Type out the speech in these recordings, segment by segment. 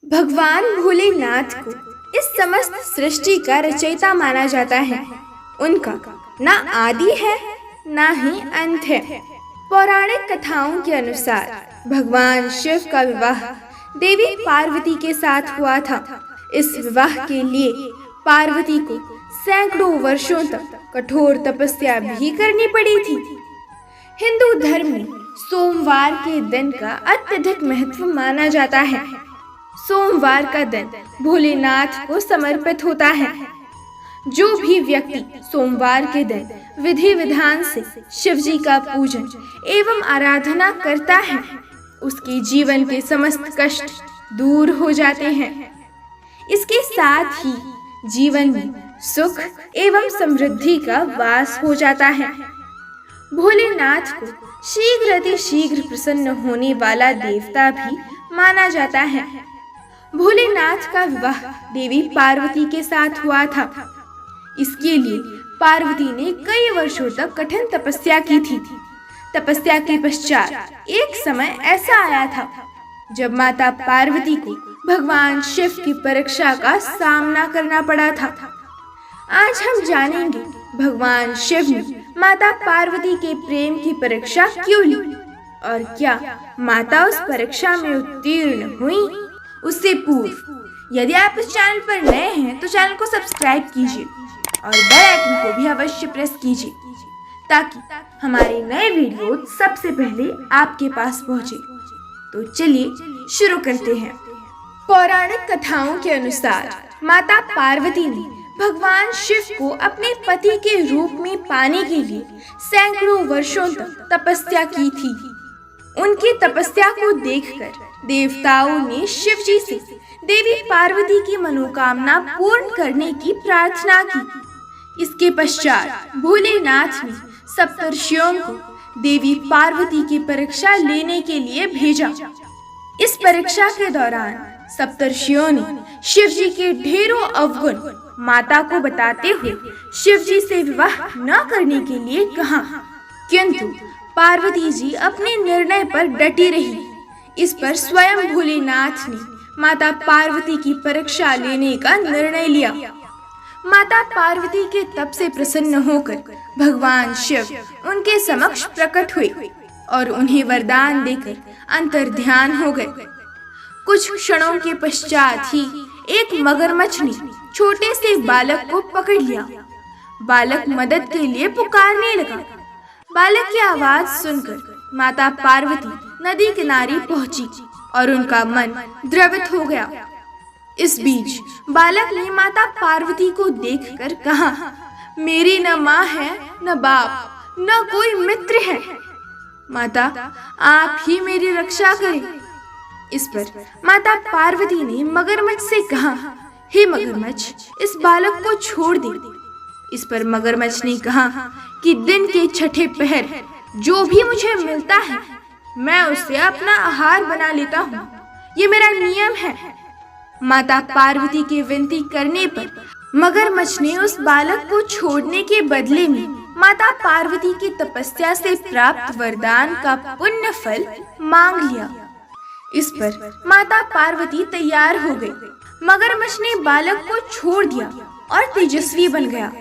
भगवान भोलेनाथ को इस समस्त सृष्टि का रचयिता माना जाता है। उनका ना आदि है ना ही अंत है। पौराणिक कथाओं के अनुसार भगवान शिव का विवाह देवी पार्वती के साथ हुआ था। इस विवाह के लिए पार्वती को सैकड़ों वर्षों तक कठोर तपस्या भी करनी पड़ी थी। हिंदू धर्म में सोमवार के दिन का अत्यधिक महत्व माना जाता है। सोमवार का दिन भोलेनाथ को समर्पित होता है। जो भी व्यक्ति सोमवार के दिन विधि विधान से शिव जी का पूजन एवं आराधना करता है, उसके जीवन के समस्त कष्ट दूर हो जाते हैं। इसके साथ ही जीवन में सुख एवं समृद्धि का वास हो जाता है। भोलेनाथ को शीघ्र अति शीघ्र प्रसन्न होने वाला देवता भी माना जाता है। भोलेनाथ का विवाह देवी पार्वती के साथ हुआ था। इसके लिए पार्वती ने कई वर्षों तक कठिन तपस्या की थी। तपस्या के पश्चात एक समय ऐसा आया था जब माता पार्वती को भगवान शिव की परीक्षा का सामना करना पड़ा था। आज हम जानेंगे भगवान शिव ने माता पार्वती के प्रेम की परीक्षा क्यों ली और क्या माता उस परीक्षा में उत्तीर्ण हुई। उससे पूर्व यदि आप इस चैनल पर नए हैं तो चैनल को सब्सक्राइब कीजिए और बेल आइकन को भी अवश्य प्रेस कीजिए ताकि हमारे नए वीडियो सबसे पहले आपके पास पहुंचे। तो चलिए शुरू करते हैं। पौराणिक कथाओं के अनुसार माता पार्वती ने भगवान शिव को अपने पति के रूप में पाने के लिए सैकड़ों वर्षों तक तपस्या की थी। उनकी तपस्या को देखकर देवताओं ने शिव जी से देवी पार्वती की मनोकामना पूर्ण करने की प्रार्थना की। इसके पश्चात भोलेनाथ ने सप्तर्षियों को देवी पार्वती की परीक्षा लेने के लिए भेजा। इस परीक्षा के दौरान सप्तर्षियों ने शिव जी के ढेरों अवगुण माता को बताते हुए शिव जी से विवाह न करने के लिए कहा, किंतु पार्वती जी अपने निर्णय पर डटी रही। इस पर स्वयं भोलेनाथ ने माता पार्वती की परीक्षा लेने का निर्णय लिया। माता पार्वती के तप से प्रसन्न होकर भगवान शिव उनके समक्ष प्रकट हुए और उन्हें वरदान देकर अंतर्ध्यान हो गए। कुछ क्षणों के पश्चात ही एक मगरमच्छ ने छोटे से बालक को पकड़ लिया। बालक मदद के लिए पुकारने लगा। बालक की आवाज सुनकर माता पार्वती नदी किनारे पहुंची और उनका मन द्रवित हो गया। इस बीच बालक ने माता पार्वती को देखकर कहा, मेरी न माँ है न बाप न कोई मित्र है। माता आप ही मेरी रक्षा करें। इस पर माता पार्वती ने मगरमच्छ से कहा, हे मगरमच्छ, इस बालक को छोड़ दे। इस पर मगरमच्छ ने कहा कि दिन के छठे पहर जो भी मुझे मिलता है मैं उसे अपना आहार बना लेता हूँ, ये मेरा नियम है। माता पार्वती के विनती करने पर मगरमच्छ ने उस बालक को छोड़ने के बदले में माता पार्वती की तपस्या से प्राप्त वरदान का पुण्य फल मांग लिया। इस पर माता पार्वती तैयार हो गई। मगरमच्छ ने बालक को छोड़ दिया और तेजस्वी बन गया।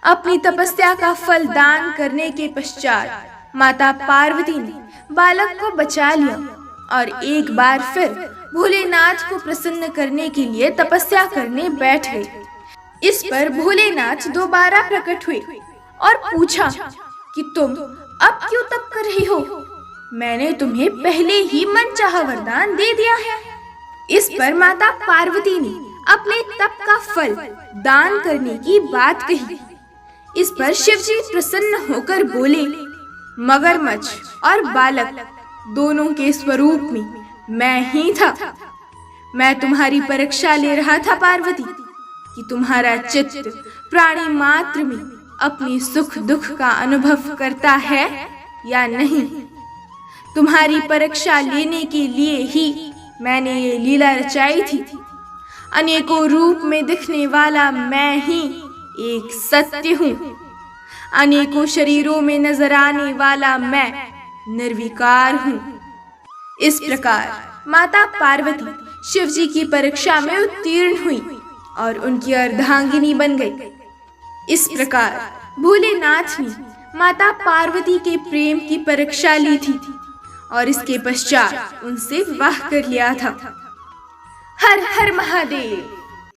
अपनी तपस्या का फल दान करने के पश्चात माता पार्वती ने बालक को बचा लिया और एक बार फिर भोलेनाथ को प्रसन्न करने के लिए तपस्या करने बैठ गए। इस पर भोलेनाथ दोबारा प्रकट हुए और पूछा कि तुम अब क्यों तप कर रही हो? मैंने तुम्हें पहले ही मनचाहा वरदान दे दिया है। इस पर माता पार्वती ने अपने तप का फल दान करने की बात कही। इस पर शिव जी प्रसन्न होकर बोले, मगरमच्छ और बालक दोनों के स्वरूप में मैं ही था। मैं तुम्हारी परीक्षा ले रहा था पार्वती कि तुम्हारा चित्त प्राणी मात्र में अपने सुख दुख का अनुभव करता है या नहीं। तुम्हारी परीक्षा लेने के लिए ही मैंने ये लीला रचाई थी। अनेकों रूप में दिखने वाला मैं ही एक सत्य हूँ। अनेकों शरीरों में नजर आने वाला मैं निर्विकार हूँ। इस प्रकार माता पार्वती शिव जी की परीक्षा में उत्तीर्ण हुई और उनकी अर्धांगिनी बन गई। इस प्रकार भोलेनाथ ने माता पार्वती के प्रेम की परीक्षा ली थी और इसके पश्चात उनसे विवाह कर लिया था। हर हर महादेव।